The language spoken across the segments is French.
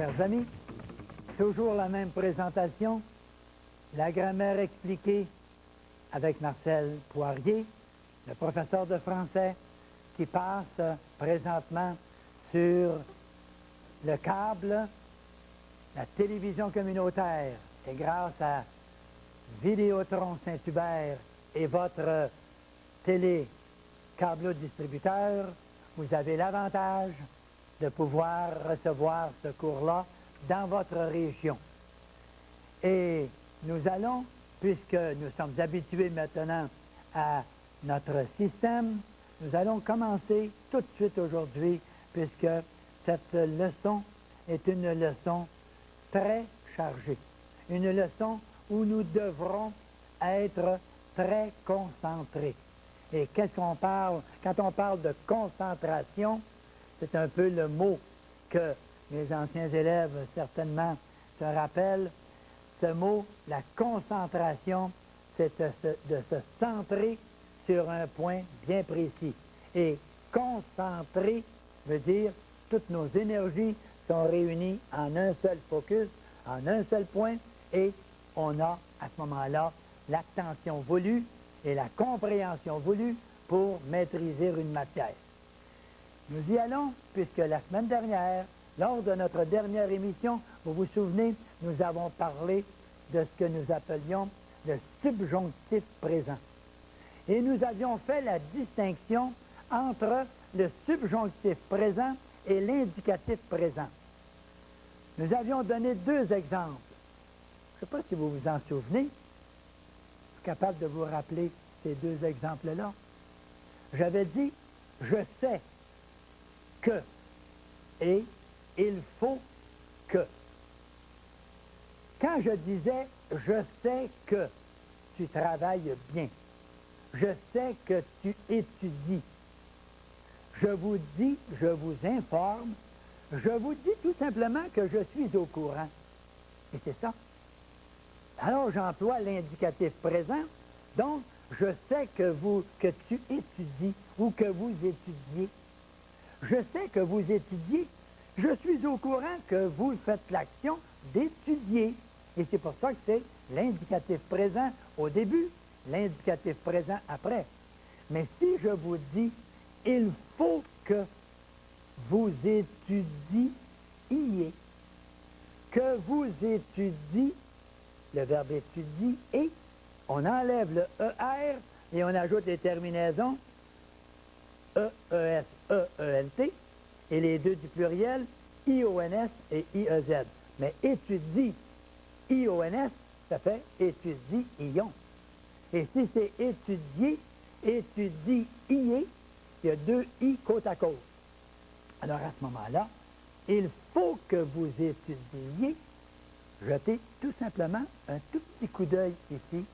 Chers amis, toujours la même présentation, la grammaire expliquée avec Marcel Poirier, le professeur de français qui passe présentement sur le câble, la télévision communautaire. Et grâce à Vidéotron Saint-Hubert et votre télé câble distributeur, vous avez l'avantage de pouvoir recevoir ce cours-là dans votre région. Et nous allons, puisque nous sommes habitués maintenant à notre système, nous allons commencer tout de suite aujourd'hui, puisque cette leçon est une leçon très chargée. Une leçon où nous devrons être très concentrés. Et qu'est-ce qu'on parle? Quand on parle de concentration, c'est un peu le mot que mes anciens élèves certainement se rappellent. Ce mot, la concentration, c'est de se centrer sur un point bien précis. Et concentrer veut dire toutes nos énergies sont réunies en un seul focus, en un seul point, et on a à ce moment-là l'attention voulue et la compréhension voulue pour maîtriser une matière. Nous y allons, puisque la semaine dernière, lors de notre dernière émission, vous vous souvenez, nous avons parlé de ce que nous appelions le subjonctif présent. Et nous avions fait la distinction entre le subjonctif présent et l'indicatif présent. Nous avions donné deux exemples. Je ne sais pas si vous vous en souvenez. Je suis capable de vous rappeler ces deux exemples-là. J'avais dit « je sais que » et « il faut que ». Quand je disais « je sais que tu travailles bien », je sais que tu étudies, je vous dis, je vous informe, je vous dis tout simplement que je suis au courant. Et c'est ça. Alors j'emploie l'indicatif présent, donc je sais que tu étudies ou que vous étudiez. Je sais que vous étudiez. Je suis au courant que vous faites l'action d'étudier. Et c'est pour ça que c'est l'indicatif présent au début, l'indicatif présent après. Mais si je vous dis, il faut que vous étudiez, que vous étudiez, le verbe étudie, et on enlève le ER et on ajoute les terminaisons E-E-S, E-E-L-T, et les deux du pluriel, I-O-N-S et I-E-Z. Mais étudie, I-O-N-S, ça fait étudie-ion. Et si c'est étudier, étudie-ier, il y a deux I côte à côte. Alors à ce moment-là, il faut que vous étudiez. Jetez tout simplement un tout petit coup d'œil ici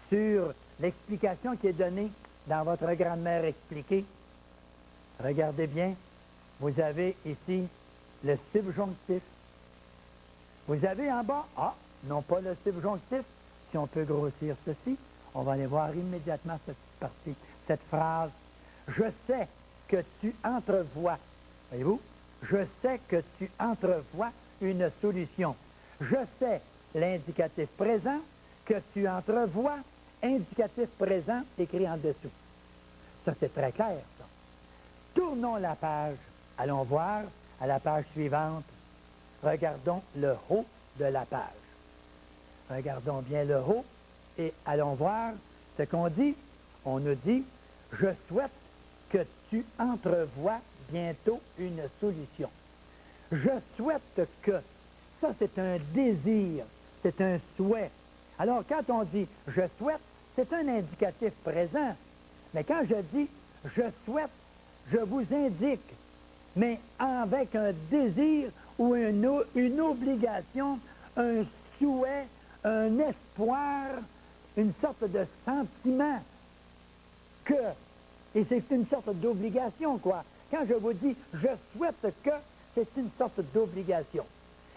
sur l'explication qui est donnée dans votre grammaire expliquée. Regardez bien, vous avez ici le subjonctif. Vous avez en bas, non pas le subjonctif, si on peut grossir ceci, on va aller voir immédiatement cette partie, cette phrase. Je sais que tu entrevois, voyez-vous, je sais que tu entrevois une solution. Je sais, l'indicatif présent, que tu entrevois, indicatif présent, écrit en dessous. Ça, c'est très clair, ça. Tournons la page. Allons voir à la page suivante. Regardons le haut de la page. Regardons bien le haut et allons voir ce qu'on dit. On nous dit, je souhaite que tu entrevois bientôt une solution. Je souhaite que. Ça, c'est un désir, c'est un souhait. Alors, quand on dit « je souhaite », c'est un indicatif présent. Mais quand je dis « je souhaite », je vous indique, mais avec un désir ou une obligation, un souhait, un espoir, une sorte de sentiment que, et c'est une sorte d'obligation, quoi. Quand je vous dis « je souhaite que », c'est une sorte d'obligation.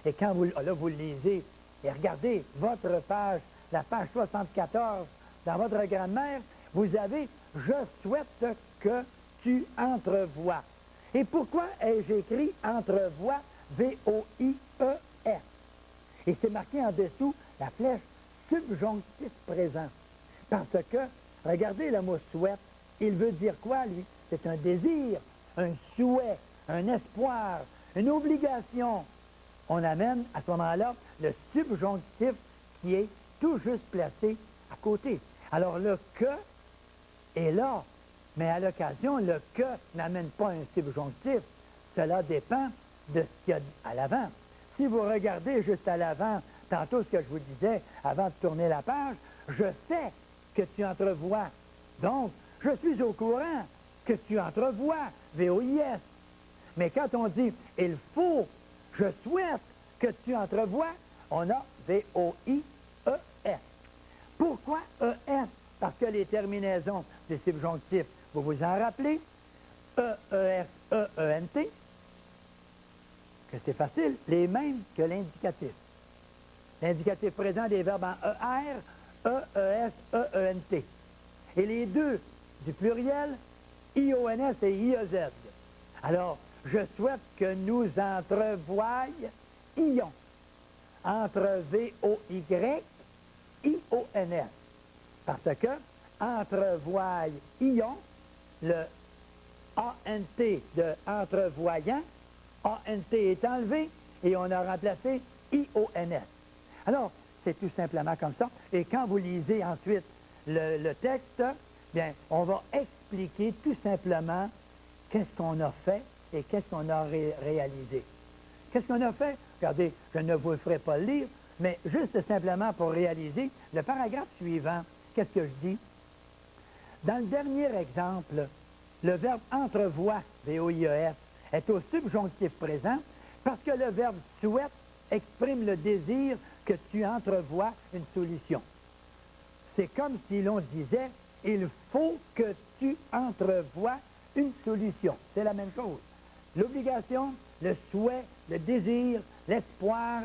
Et quand vous le lisez, et regardez votre page, la page 74, dans votre grammaire, vous avez « Je souhaite que tu entrevois ». Et pourquoi ai-je écrit « entrevois » V-O-I-E-S. Et c'est marqué en dessous la flèche subjonctif présent. Parce que, regardez le mot souhaite, il veut dire quoi, lui? C'est un désir, un souhait, un espoir, une obligation. On amène à ce moment-là le subjonctif qui est tout juste placé à côté. Alors le que est là, mais à l'occasion, le que n'amène pas un subjonctif. Cela dépend de ce qu'il y a à l'avant. Si vous regardez juste à l'avant, tantôt ce que je vous disais avant de tourner la page, je sais que tu entrevois. Donc, je suis au courant que tu entrevois, V-O-I-S. Mais quand on dit « il faut », je souhaite que tu entrevois, on a V-O-I-E-S. Pourquoi E-S? Parce que les terminaisons des subjonctifs, vous vous en rappelez, E-E-S, E-E-N-T, que c'est facile, les mêmes que l'indicatif. L'indicatif présent des verbes en E-R, E-E-S, E-E-N-T. Et les deux du pluriel, I-O-N-S et I-E-Z. Alors, je souhaite que nous entrevoyions entre V-O-Y, I-O-N-S. Parce que entrevoyions, le A-N-T de entrevoyant, A-N-T est enlevé et on a remplacé I-O-N-S. Alors, c'est tout simplement comme ça. Et quand vous lisez ensuite le texte, bien, on va expliquer tout simplement qu'est-ce qu'on a fait et qu'est-ce qu'on a réalisé. Qu'est-ce qu'on a fait? Regardez, je ne vous le ferai pas le lire, mais juste simplement pour réaliser le paragraphe suivant. Qu'est-ce que je dis? Dans le dernier exemple, le verbe entrevoit, V-O-I-E-S, est au subjonctif présent parce que le verbe souhaite exprime le désir que tu entrevois une solution. C'est comme si l'on disait « il faut que tu entrevois une solution ». C'est la même chose. L'obligation, le souhait, le désir, l'espoir,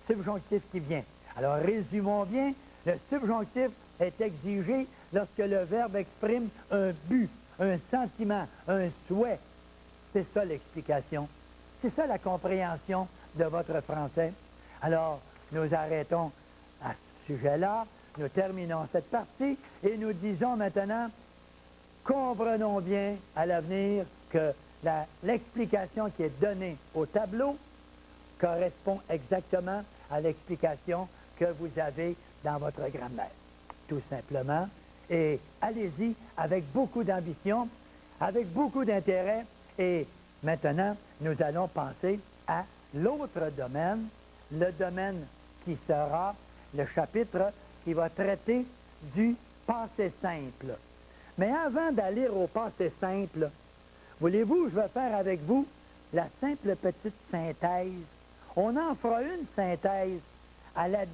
subjonctif qui vient. Alors, résumons bien, le subjonctif est exigé lorsque le verbe exprime un but, un sentiment, un souhait. C'est ça l'explication. C'est ça la compréhension de votre français. Alors, nous arrêtons à ce sujet-là, nous terminons cette partie et nous disons maintenant, comprenons bien à l'avenir que l'explication qui est donnée au tableau correspond exactement à l'explication que vous avez dans votre grammaire, tout simplement. Et allez-y avec beaucoup d'ambition, avec beaucoup d'intérêt. Et maintenant, nous allons penser à l'autre domaine, le domaine qui sera le chapitre qui va traiter du passé simple. Mais avant d'aller au passé simple, voulez-vous, je vais faire avec vous la simple petite synthèse. On en fera une synthèse à la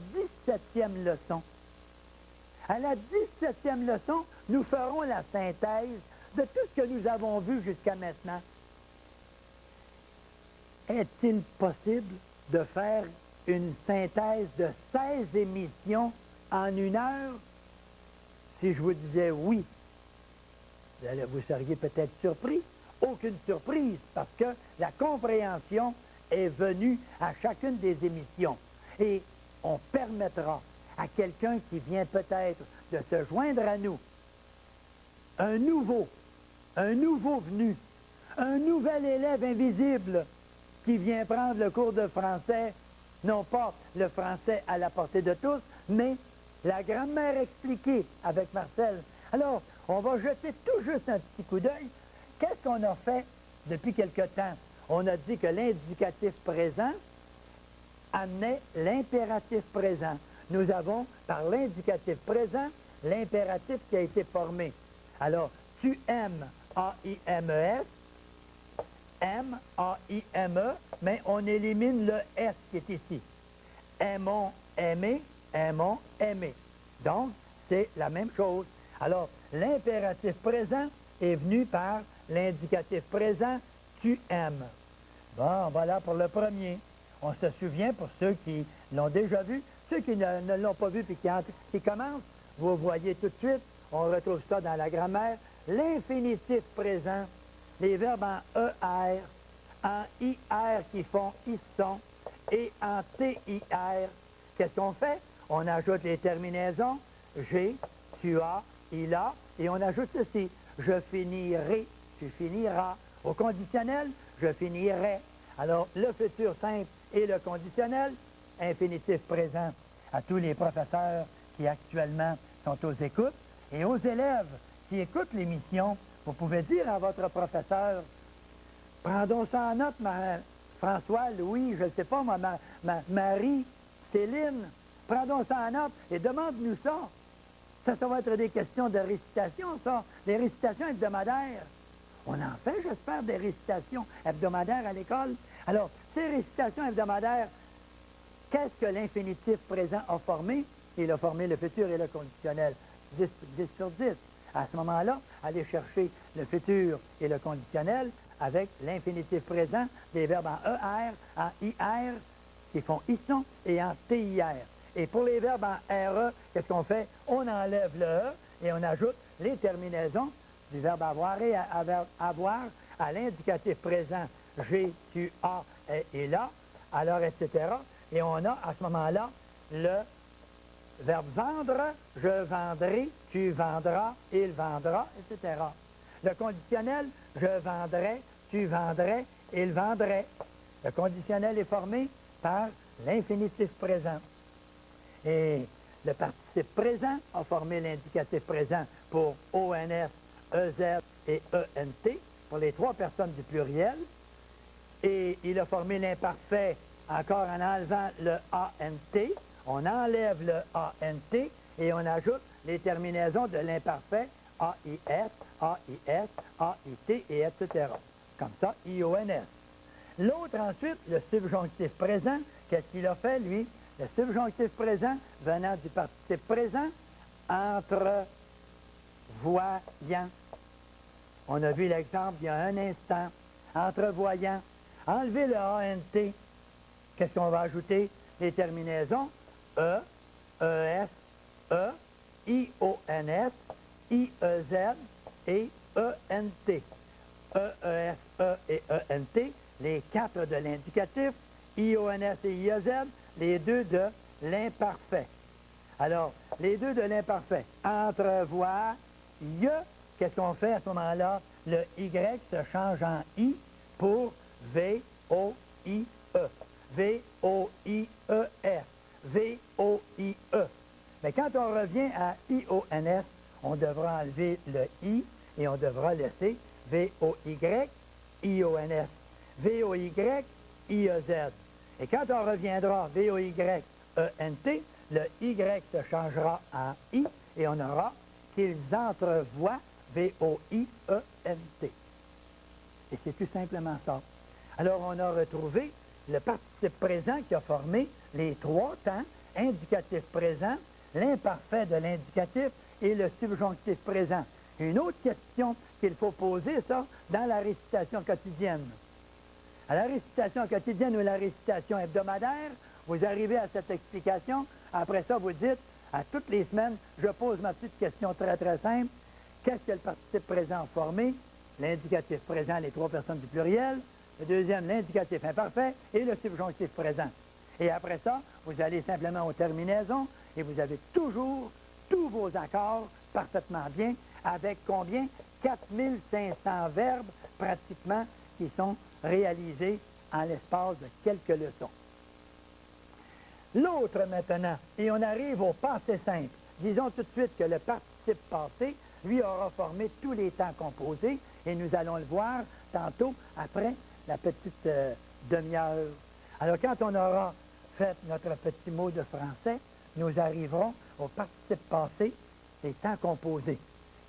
17e leçon. À la 17e leçon, nous ferons la synthèse de tout ce que nous avons vu jusqu'à maintenant. Est-il possible de faire une synthèse de 16 émissions en 1 heure? Si je vous disais oui, vous seriez peut-être surpris. Aucune surprise, parce que la compréhension est venue à chacune des émissions. Et on permettra à quelqu'un qui vient peut-être de se joindre à nous, un nouveau venu, un nouvel élève invisible qui vient prendre le cours de français, non pas le français à la portée de tous, mais la grammaire expliquée avec Marcel. Alors, on va jeter tout juste un petit coup d'œil. Qu'est-ce qu'on a fait depuis quelque temps? On a dit que l'indicatif présent amenait l'impératif présent. Nous avons, par l'indicatif présent, l'impératif qui a été formé. Alors, tu aimes, A-I-M-E-S, aime, A-I-M-E, mais on élimine le S qui est ici. Aimons, aimer, aimons, aimer. Donc, c'est la même chose. Alors, l'impératif présent est venu par l'indicatif présent, tu aimes. Bon, voilà pour le premier. On se souvient, pour ceux qui l'ont déjà vu, ceux qui ne l'ont pas vu et qui commencent, vous voyez tout de suite, on retrouve ça dans la grammaire, l'infinitif présent, les verbes en ER, en IR qui font ils sont, et en TIR, qu'est-ce qu'on fait? On ajoute les terminaisons, j'ai, tu as, il a, et on ajoute ceci. Je finirai, tu finiras. Au conditionnel, je finirai. Alors, le futur simple et le conditionnel, infinitif présent à tous les professeurs qui actuellement sont aux écoutes. Et aux élèves qui écoutent l'émission, vous pouvez dire à votre professeur, prendons ça en note, François, Louis, je ne sais pas, Marie, Céline, prendons ça en note et demande-nous ça. Ça va être des questions de récitation, ça, des récitations hebdomadaires. On en fait, j'espère, des récitations hebdomadaires à l'école. Alors, ces récitations hebdomadaires, qu'est-ce que l'infinitif présent a formé? Il a formé le futur et le conditionnel. 10 sur 10. À ce moment-là, allez chercher le futur et le conditionnel avec l'infinitif présent des verbes en ER, en IR, qui font ils sont, et en TIR. Et pour les verbes en RE, qu'est-ce qu'on fait? On enlève le E et on ajoute les terminaisons du verbe avoir et avoir à l'indicatif présent j'ai, tu, as, et là, alors, etc. Et on a à ce moment-là le verbe vendre, je vendrai, tu vendras, il vendra, etc. Le conditionnel, je vendrai, tu vendrais, il vendrait. Le conditionnel est formé par l'infinitif présent. Et le participe présent a formé l'indicatif présent pour ONS, EZ et ENT, pour les trois personnes du pluriel. Et il a formé l'imparfait encore en enlevant le ANT. On enlève le ANT et on ajoute les terminaisons de l'imparfait AIS, AIS, AIT, et etc. Comme ça, IONS. L'autre ensuite, le subjonctif présent, qu'est-ce qu'il a fait, lui? Le subjonctif présent venant du participe présent, entrevoyant. On a vu l'exemple il y a un instant. Entrevoyant. Enlever le ANT. Qu'est-ce qu'on va ajouter? Les terminaisons E, ES, E, IONS, IEZ et ENT. EES, E et ENT, les quatre de l'indicatif, IONS et IEZ, les deux de l'imparfait. Alors, les deux de l'imparfait, entrevoir, qu'est-ce qu'on fait à ce moment-là? Le Y se change en I pour V-O-I-E. V-O-I-E-S. V-O-I-E. Mais quand on revient à I-O-N-S, on devra enlever le I et on devra laisser V-O-Y, I-O-N-S. V-O-Y, I-E-Z. Et quand on reviendra V-O-Y, E-N-T, le Y se changera en I et on aura qu'ils entrevoient V-O-I-E-N-T. Et c'est tout simplement ça. Alors, on a retrouvé le participe présent qui a formé les trois temps, indicatif présent, l'imparfait de l'indicatif et le subjonctif présent. Une autre question qu'il faut poser, ça, dans la récitation quotidienne. À la récitation quotidienne ou la récitation hebdomadaire, vous arrivez à cette explication. Après ça, vous dites, à toutes les semaines, je pose ma petite question très, très simple. Qu'est-ce que le participe présent a formé? L'indicatif présent, les trois personnes du pluriel. Le deuxième, l'indicatif imparfait et le subjonctif présent. Et après ça, vous allez simplement aux terminaisons et vous avez toujours tous vos accords parfaitement bien avec combien? 4500 verbes pratiquement qui sont réalisés en l'espace de quelques leçons. L'autre maintenant, et on arrive au passé simple. Disons tout de suite que le participe passé, lui, aura formé tous les temps composés et nous allons le voir tantôt après la petite demi-heure. Alors, quand on aura fait notre petit mot de français, nous arriverons au participe passé des temps composés.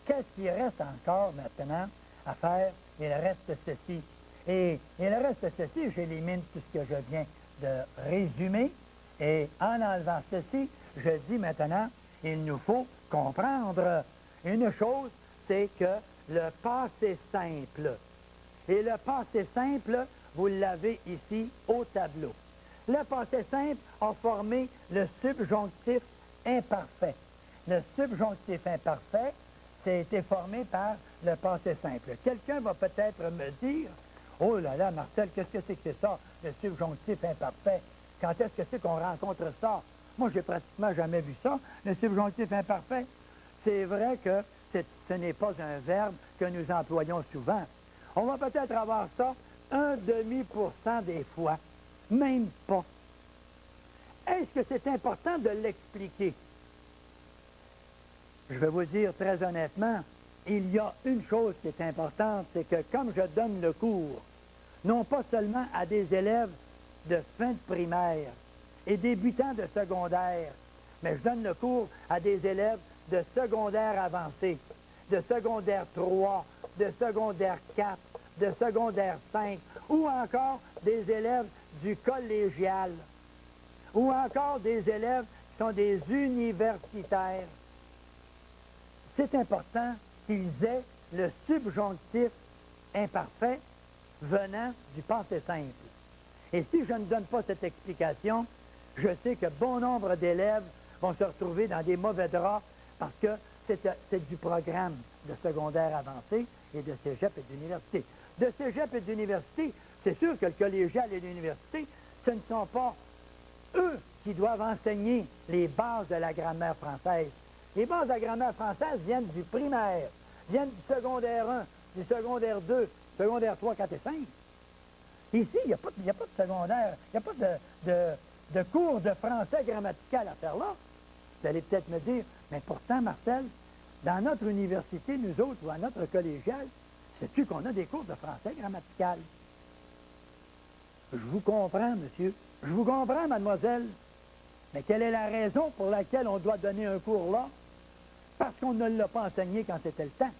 Qu'est-ce qui reste encore maintenant à faire? Il reste ceci. Et il reste ceci, j'élimine tout ce que je viens de résumer. Et en enlevant ceci, je dis maintenant, il nous faut comprendre une chose, c'est que le passé simple. Et le passé simple, vous l'avez ici au tableau. Le passé simple a formé le subjonctif imparfait. Le subjonctif imparfait, c'est été formé par le passé simple. Quelqu'un va peut-être me dire, Oh là là, Marcel, qu'est-ce que c'est ça, le subjonctif imparfait? Quand est-ce que c'est qu'on rencontre ça? Moi, j'ai pratiquement jamais vu ça, le subjonctif imparfait. C'est vrai que ce n'est pas un verbe que nous employons souvent. On va peut-être avoir ça 0,5% des fois, même pas. Est-ce que c'est important de l'expliquer? Je vais vous dire très honnêtement, il y a une chose qui est importante, c'est que comme je donne le cours, non pas seulement à des élèves de fin de primaire et débutants de secondaire, mais je donne le cours à des élèves de secondaire avancé, de secondaire 3, de secondaire 4, de secondaire 5, ou encore des élèves du collégial, ou encore des élèves qui sont des universitaires. C'est important qu'ils aient le subjonctif imparfait venant du passé simple. Et si je ne donne pas cette explication, je sais que bon nombre d'élèves vont se retrouver dans des mauvais draps parce que c'est du programme de secondaire avancé et de cégep et d'université. De cégep et d'université, c'est sûr que le collégial et l'université, ce ne sont pas eux qui doivent enseigner les bases de la grammaire française. Les bases de la grammaire française viennent du primaire, viennent du secondaire 1, du secondaire 2, secondaire 3, 4 et 5. Ici, il n'y a pas de secondaire, il n'y a pas de cours de français grammatical à faire là. Vous allez peut-être me dire, mais pourtant, Marcel, dans notre université, nous autres, ou à notre collégial, sais-tu qu'on a des cours de français grammatical? Je vous comprends, monsieur. Je vous comprends, mademoiselle. Mais quelle est la raison pour laquelle on doit donner un cours là? Parce qu'on ne l'a pas enseigné quand c'était le temps.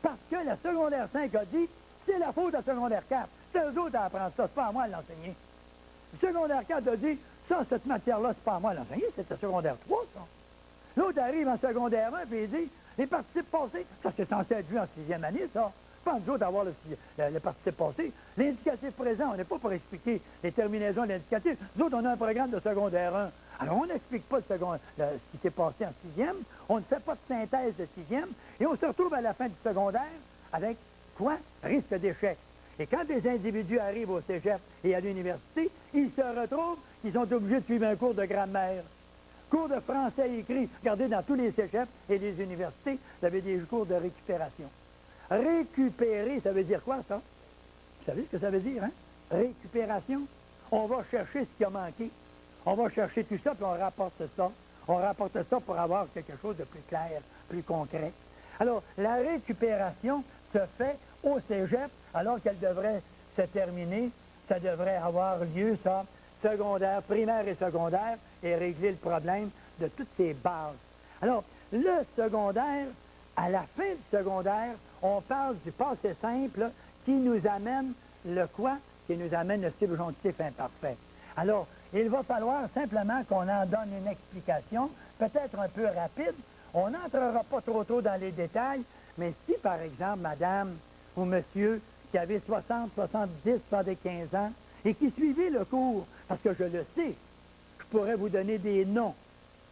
Parce que la secondaire 5 a dit, c'est la faute à secondaire 4. C'est eux autres à apprendre ça, c'est pas à moi de l'enseigner. Le secondaire 4 a dit, ça, cette matière-là, c'est pas à moi de l'enseigner, c'est le secondaire 3, ça. L'autre arrive en secondaire 1 et il dit, les participes passés, ça c'est censé être vu en 6e année, ça. Pas nous autres d'avoir le participe passé. L'indicatif présent, on n'est pas pour expliquer les terminaisons de l'indicatif. Nous autres, on a un programme de secondaire 1. Alors, on n'explique pas ce qui s'est passé en 6e, on ne fait pas de synthèse de 6e, et on se retrouve à la fin du secondaire avec quoi? Risque d'échec. Et quand des individus arrivent au cégep et à l'université, ils se retrouvent, ils sont obligés de suivre un cours de grammaire. Cours de français écrit. Regardez, dans tous les cégeps et les universités, vous avez des cours de récupération. Récupérer, ça veut dire quoi, ça? Vous savez ce que ça veut dire, hein? Récupération. On va chercher ce qui a manqué. On va chercher tout ça, puis on rapporte ça. On rapporte ça pour avoir quelque chose de plus clair, plus concret. Alors, la récupération se fait au cégep, alors qu'elle devrait se terminer. Ça devrait avoir lieu, ça, secondaire, primaire et secondaire, et régler le problème de toutes ces bases. Alors, le secondaire, à la fin du secondaire, on parle du passé simple qui nous amène le quoi? Qui nous amène le subjonctif imparfait. Alors, il va falloir simplement qu'on en donne une explication, peut-être un peu rapide. On n'entrera pas trop tôt dans les détails, mais si, par exemple, madame ou monsieur, qui avez 60, 70, 75 ans, et qui suivez le cours, parce que je le sais, je pourrais vous donner des noms,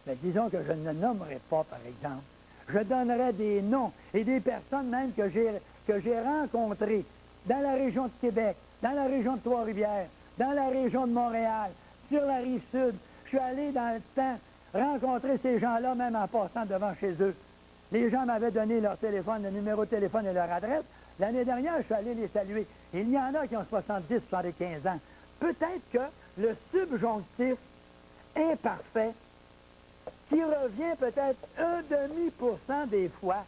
mais disons que je ne nommerai pas, par exemple. Je donnerai des noms et des personnes même que j'ai rencontrées dans la région de Québec, dans la région de Trois-Rivières, dans la région de Montréal, sur la Rive-Sud. Je suis allé dans le temps rencontrer ces gens-là, même en passant devant chez eux. Les gens m'avaient donné leur téléphone, le numéro de téléphone et leur adresse. L'année dernière, je suis allé les saluer. Il y en a qui ont 70, 75 ans. Peut-être que le subjonctif imparfait, qui revient peut-être 0,5% des fois,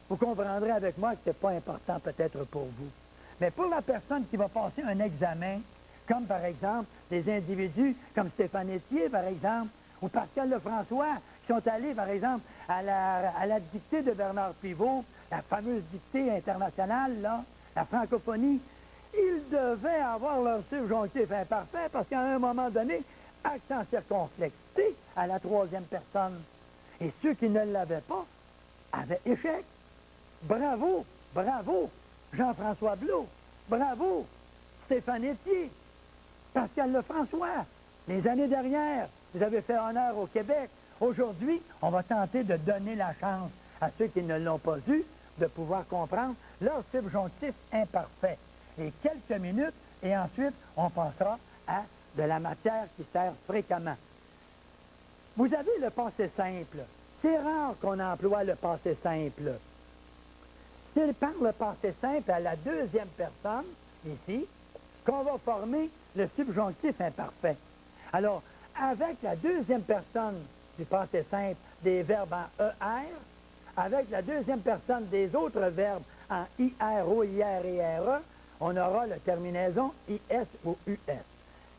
vous comprendrez avec moi que ce n'est pas important peut-être pour vous. Mais pour la personne qui va passer un examen, comme par exemple des individus comme Stéphane Etier, par exemple, ou Pascal Lefrançois, qui sont allés, par exemple, à la dictée de Bernard Pivot, la fameuse dictée internationale, là, la francophonie, ils devaient avoir leur subjonctif imparfait parce qu'à un moment donné, accent circonflexé à la troisième personne. Et ceux qui ne l'avaient pas avaient échec. Bravo, bravo, Jean-François Blot. Bravo, Stéphane Etier. Pascal Lefrançois. Les années dernières, vous avez fait honneur au Québec. Aujourd'hui, on va tenter de donner la chance à ceux qui ne l'ont pas eu de pouvoir comprendre leur subjonctif imparfait. et quelques minutes, et ensuite, on passera à de la matière qui sert fréquemment. Vous avez le passé simple. C'est rare qu'on emploie le passé simple. C'est par le passé simple à la deuxième personne, ici, qu'on va former le subjonctif imparfait. Alors, avec la deuxième personne du passé simple des verbes en ER, avec la deuxième personne des autres verbes en IR, OIR et RE, on aura la terminaison IS ou US.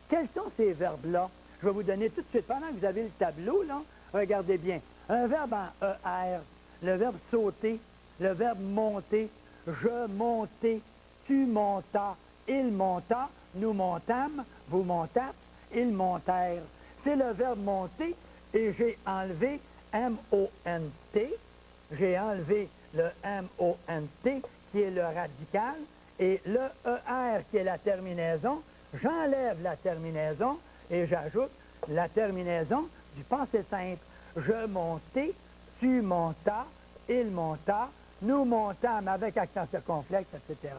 Quels sont ces verbes-là? Je vais vous donner tout de suite, pendant que vous avez le tableau, là, regardez bien. Un verbe en ER, le verbe sauter, le verbe monter, je montais, tu montas, il monta, nous montâmes, vous montâtes, ils montèrent. C'est le verbe monter et j'ai enlevé M-O-N-T. J'ai enlevé le M-O-N-T qui est le radical et le ER qui est la terminaison. J'enlève la terminaison et j'ajoute la terminaison du passé simple. Je montais, tu montas, il monta, nous montâmes avec accent circonflexe, etc.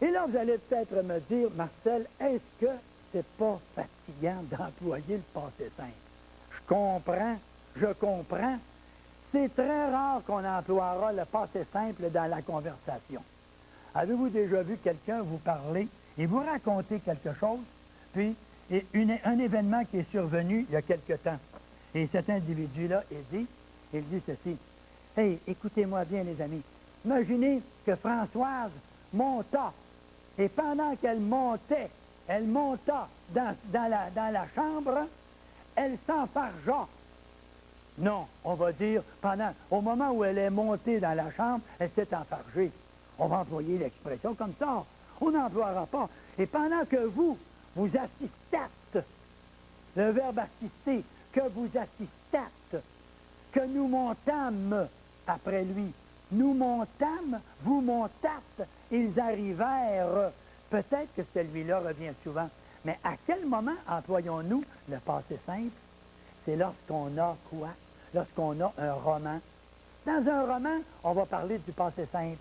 Et là, vous allez peut-être me dire, Marcel, est-ce que c'est pas fatigant d'employer le passé simple? Je comprends. C'est très rare qu'on emploiera le passé simple dans la conversation. Avez-vous déjà vu quelqu'un vous parler et vous raconter quelque chose, puis un événement qui est survenu il y a quelque temps? Et cet individu-là, il dit ceci. « Hey, écoutez-moi bien, les amis. Imaginez que Françoise monta, et pendant qu'elle monta dans la chambre, elle s'enfargea. » Non, on va dire, au moment où elle est montée dans la chambre, elle s'est enfargée. On va employer l'expression comme ça. On n'emploiera pas. Et pendant que vous assistâtes, le verbe assister, que vous assistâtes, que nous montâmes après lui. Nous montâmes, vous montâtes, ils arrivèrent. Peut-être que celui-là revient souvent. Mais à quel moment employons-nous le passé simple? C'est lorsqu'on a quoi? Lorsqu'on a un roman. Dans un roman, on va parler du passé simple.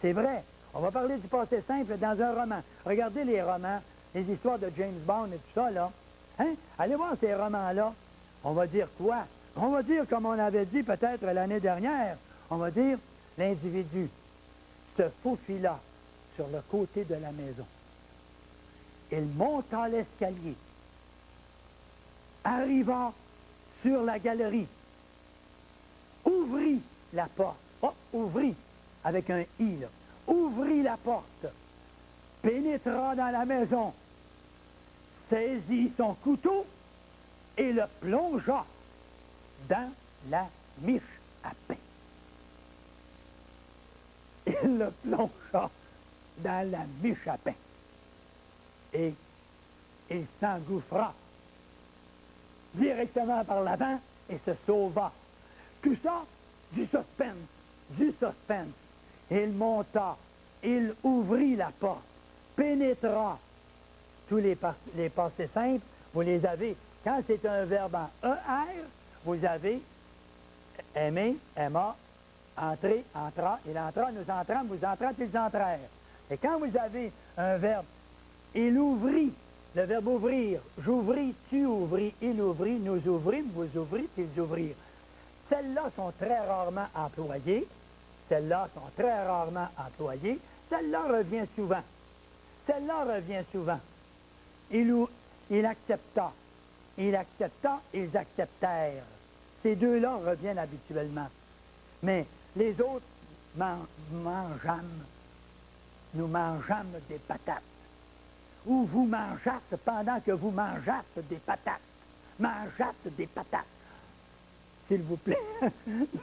C'est vrai, on va parler du passé simple dans un roman. Regardez les romans, les histoires de James Bond et tout ça, là. Hein? Allez voir ces romans-là. On va dire quoi? On va dire, comme on avait dit peut-être l'année dernière, on va dire, l'individu se faufila sur le côté de la maison. Il monta l'escalier, arriva sur la galerie, ouvrit la porte. Oh, ouvrit, avec un « i », là. Ouvrit la porte, pénétra dans la maison, saisit son couteau et le plongea dans la miche à pain. Il le plongea dans la miche à pain. Et il s'engouffra directement par l'avant et se sauva. Tout ça, du suspense. Il monta, il ouvrit la porte, pénétra. Tous les passés simples, vous les avez. Quand c'est un verbe en ER, vous avez aimer, aima, entrer, entra, il entra, nous entrâmes, vous entrâtes, ils entrèrent. Et quand vous avez un verbe, il ouvrit, le verbe ouvrir, j'ouvris, tu ouvris, il ouvrit, nous ouvrîmes, vous ouvrîtes, ils ouvrirent. Celles-là sont très rarement employées. Celles-là revient souvent. Il accepta. Ils acceptèrent. Ces deux-là reviennent habituellement. Mais les autres, nous mangeâmes des patates. Ou vous mangeâtes pendant que vous mangeâtes des patates. Mangeâtes des patates. S'il vous plaît,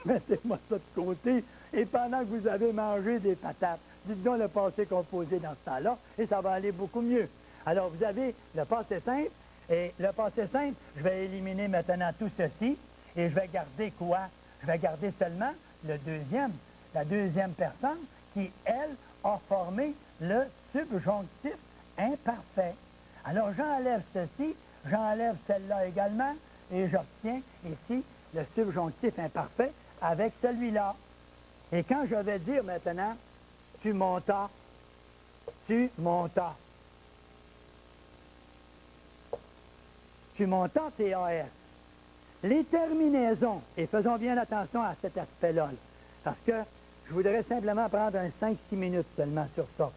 mettez-moi ça de côté. Et pendant que vous avez mangé des patates, dites donc le passé composé dans ce temps-là, et ça va aller beaucoup mieux. Alors, vous avez le passé simple, et le passé simple, je vais éliminer maintenant tout ceci, et je vais garder quoi? Je vais garder seulement la deuxième personne, qui, elle, a formé le subjonctif imparfait. Alors, j'enlève ceci, j'enlève celle-là également, et j'obtiens ici le subjonctif imparfait avec celui-là. Et quand je vais dire maintenant, tu montas, tu montas. Tu montas, TAS. Les terminaisons, et faisons bien attention à cet aspect-là, parce que je voudrais simplement prendre un 5-6 minutes seulement sur ça.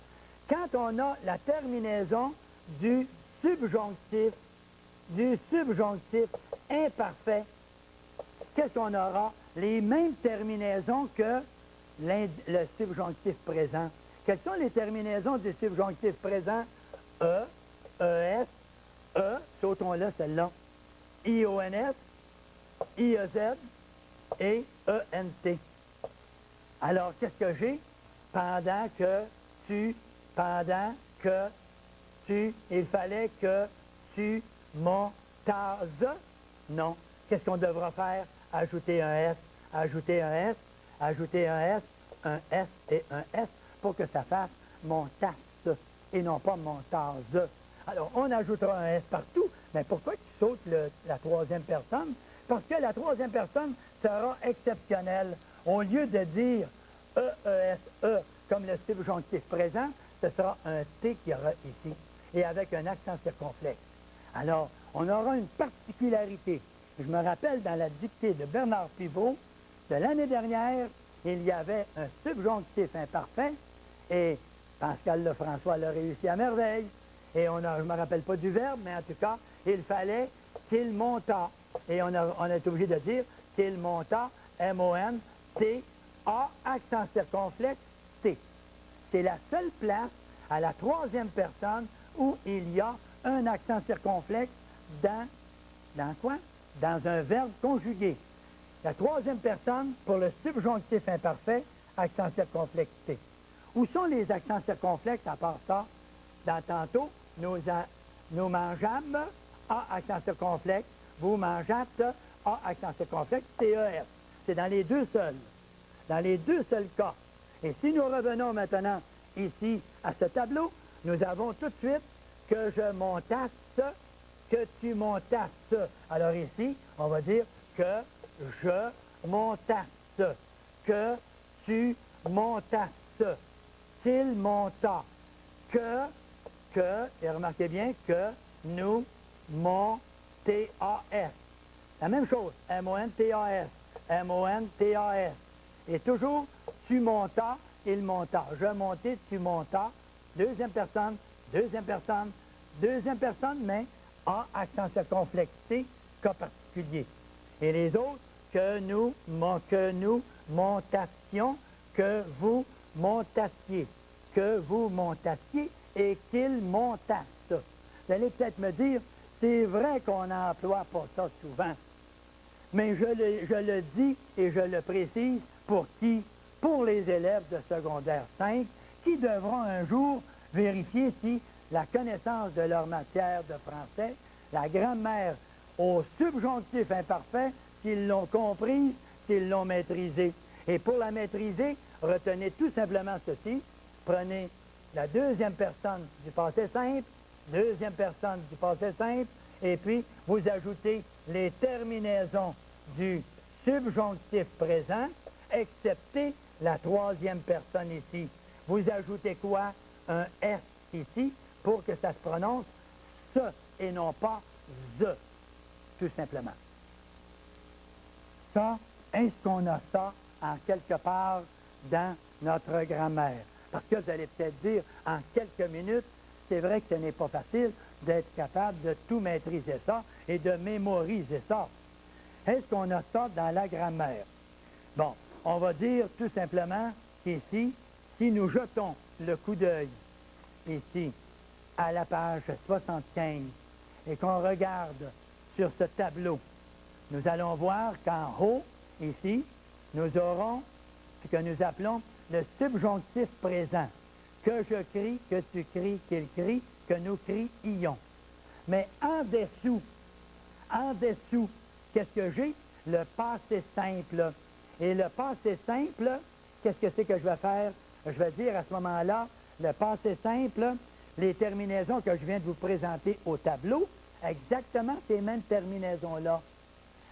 Quand on a la terminaison du subjonctif imparfait, qu'est-ce qu'on aura? Les mêmes terminaisons que le subjonctif présent. Quelles sont les terminaisons du subjonctif présent? E, ES, E, sautons-le celle-là, IONS, IEZ et ENT. Alors, qu'est-ce que j'ai? Pendant que tu, il fallait que tu montasses. Non. Qu'est-ce qu'on devra faire? Ajouter un S, ajouter un S, ajouter un S et un S pour que ça fasse montasse et non pas montasse. Alors, on ajoutera un S partout, mais pourquoi tu sautes la troisième personne? Parce que la troisième personne sera exceptionnelle. Au lieu de dire E-E-S-E comme le subjonctif présent, ce sera un T qui aura ici, et avec un accent circonflexe. Alors, on aura une particularité. Je me rappelle dans la dictée de Bernard Pivot de l'année dernière, il y avait un subjonctif imparfait, et Pascal Lefrançois l'a réussi à merveille. Et je ne me rappelle pas du verbe, mais en tout cas, il fallait qu'il monta. Et on est obligé de dire qu'il monta, M-O-N-T-A, accent circonflexe, T. C'est la seule place à la troisième personne où il y a un accent circonflexe dans quoi? Dans un verbe conjugué. La troisième personne, pour le subjonctif imparfait, accent circonflexe T. Où sont les accents circonflexes à part ça? Dans tantôt, nous mangeâmes, A, accent circonflexe, vous mangeâtes, A, accent circonflexe, T-E-S. C'est dans les deux seuls. Dans les deux seuls cas. Et si nous revenons maintenant ici à ce tableau, nous avons tout de suite que je montasse, que tu montasses. Alors ici, on va dire que je montasse, que tu montasses, qu'il monta, et remarquez bien que nous montas. La même chose, M-O-N-T-A-S, M-O-N-T-A-S. Et toujours, tu montas, il monta. Je montais, tu montas. Deuxième personne, mais A, accent circonflexé, cas particulier. Et les autres, que nous montassions, que vous montassiez et qu'il montasse. Vous allez peut-être me dire, c'est vrai qu'on n'emploie pas ça souvent. Mais je le dis et je le précise pour qui? Pour les élèves de secondaire 5 qui devront un jour vérifier si la connaissance de leur matière de français, la grammaire au subjonctif imparfait, s'ils l'ont comprise, s'ils l'ont maîtrisée. Et pour la maîtriser, retenez tout simplement ceci. Prenez la deuxième personne du passé simple, et puis vous ajoutez les terminaisons du subjonctif présent, excepté la troisième personne ici. Vous ajoutez quoi? Un S ici, pour que ça se prononce ce et non pas ze, tout simplement. Ça, est-ce qu'on a ça en quelque part dans notre grammaire? Parce que vous allez peut-être dire, en quelques minutes, c'est vrai que ce n'est pas facile d'être capable de tout maîtriser ça et de mémoriser ça. Est-ce qu'on a ça dans la grammaire? Bon, on va dire tout simplement qu'ici, si nous jetons le coup d'œil ici à la page 75 et qu'on regarde sur ce tableau, nous allons voir qu'en haut, ici, nous aurons ce que nous appelons le subjonctif présent. Que je crie, que tu cries, qu'il crie, que nous crions. Mais en dessous, qu'est-ce que j'ai? Le passé simple. Et le passé simple, qu'est-ce que c'est que je vais faire? Je vais dire à ce moment-là, le passé simple, les terminaisons que je viens de vous présenter au tableau, exactement ces mêmes terminaisons-là.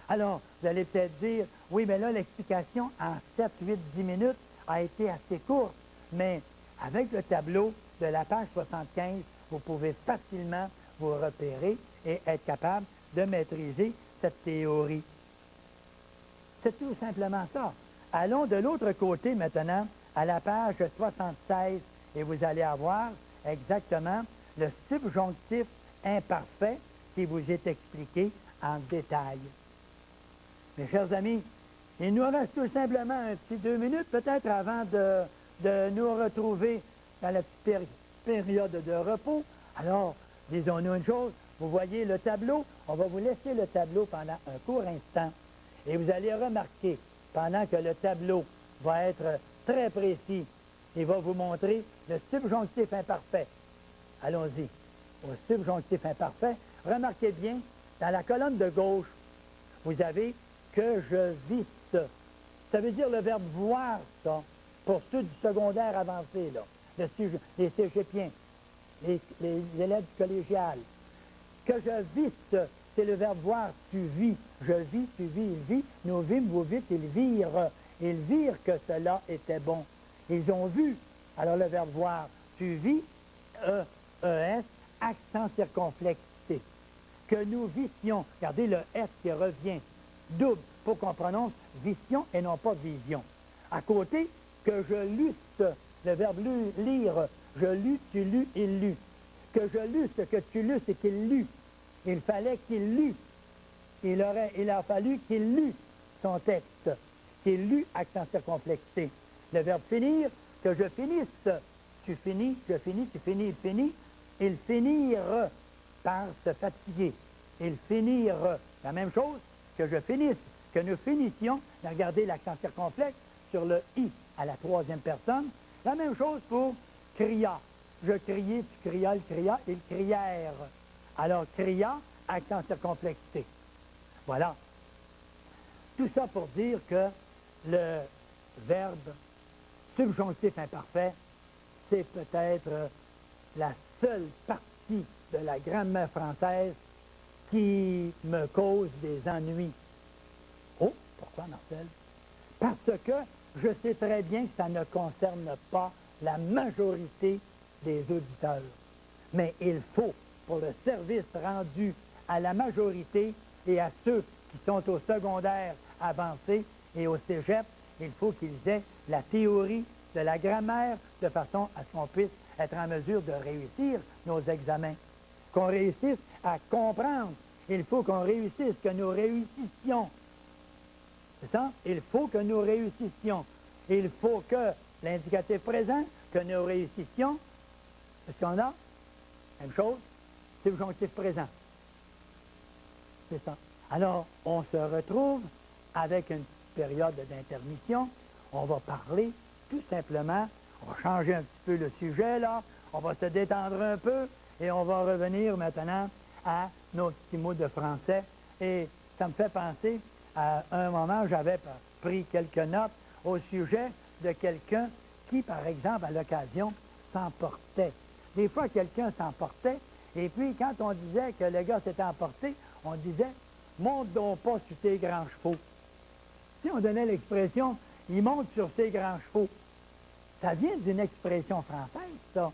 Alors, vous allez peut-être dire, oui, mais là, l'explication en 7, 8, 10 minutes a été assez courte, mais avec le tableau, de la page 75, vous pouvez facilement vous repérer et être capable de maîtriser cette théorie. C'est tout simplement ça. Allons de l'autre côté maintenant, à la page 76, et vous allez avoir exactement le subjonctif imparfait qui vous est expliqué en détail. Mes chers amis, il nous reste tout simplement un petit 2 minutes peut-être avant de nous retrouver dans la petite période de repos. Alors, disons-nous une chose, vous voyez le tableau, on va vous laisser le tableau pendant un court instant et vous allez remarquer, pendant que le tableau va être très précis, il va vous montrer le subjonctif imparfait. Allons-y, au subjonctif imparfait. Remarquez bien, dans la colonne de gauche, vous avez « que je visse ». Ça veut dire le verbe « voir », ça, pour ceux du secondaire avancé, là, les cégepiens, les élèves du collégial. Que je visse, c'est le verbe voir, tu vis. Je vis, tu vis, il vit. Nous vîmes, vous vîtes, ils virent. Ils virent que cela était bon. Ils ont vu. Alors le verbe voir, tu vis, E-E-S, accent circonflexe. Que nous vissions. Regardez le S qui revient. Double, pour qu'on prononce vision et non pas vision. À côté, que je lusse, le verbe lire. Je lus, tu lus, il lut. Que je lusse, que tu lusses et qu'il lut. Il fallait qu'il lût. Il a fallu qu'il lût son texte. Qu'il lût, accent circonflexé. Le verbe finir, que je finisse. Tu finis, je finis, tu finis, il finit. Ils finirent par se fatiguer. Ils finirent. La même chose, que je finisse, que nous finissions. Regardez l'accent circonflexe sur le I à la troisième personne. La même chose pour cria. Je criais, tu crias, il cria, ils crièrent. Alors, cria, accent circonflexé. Voilà. Tout ça pour dire que le verbe subjonctif imparfait, c'est peut-être la seule partie de la grammaire française qui me cause des ennuis. Oh, pourquoi, Marcel? Parce que je sais très bien que ça ne concerne pas la majorité des auditeurs. Mais il faut, pour le service rendu à la majorité et à ceux qui sont au secondaire avancé et au cégep, il faut qu'ils aient la théorie de la grammaire de façon à ce qu'on puisse être en mesure de réussir nos examens. Qu'on réussisse à comprendre. Il faut qu'on réussisse, que nous réussissions. C'est ça? Il faut que nous réussissions. Il faut que l'indicatif présent, que nous réussissions. Est-ce qu'on a? Même chose, subjonctif présent. C'est ça. Alors, on se retrouve avec une période d'intermission. On va parler tout simplement, on va changer un petit peu le sujet, là. On va se détendre un peu et on va revenir maintenant à nos petits mots de français. Et ça me fait penser à un moment, j'avais pris quelques notes au sujet de quelqu'un qui, par exemple, à l'occasion, s'emportait. Des fois, quelqu'un s'emportait, et puis quand on disait que le gars s'était emporté, on disait « monte donc pas sur tes grands chevaux ». Si on donnait l'expression « il monte sur ses grands chevaux », ça vient d'une expression française, ça.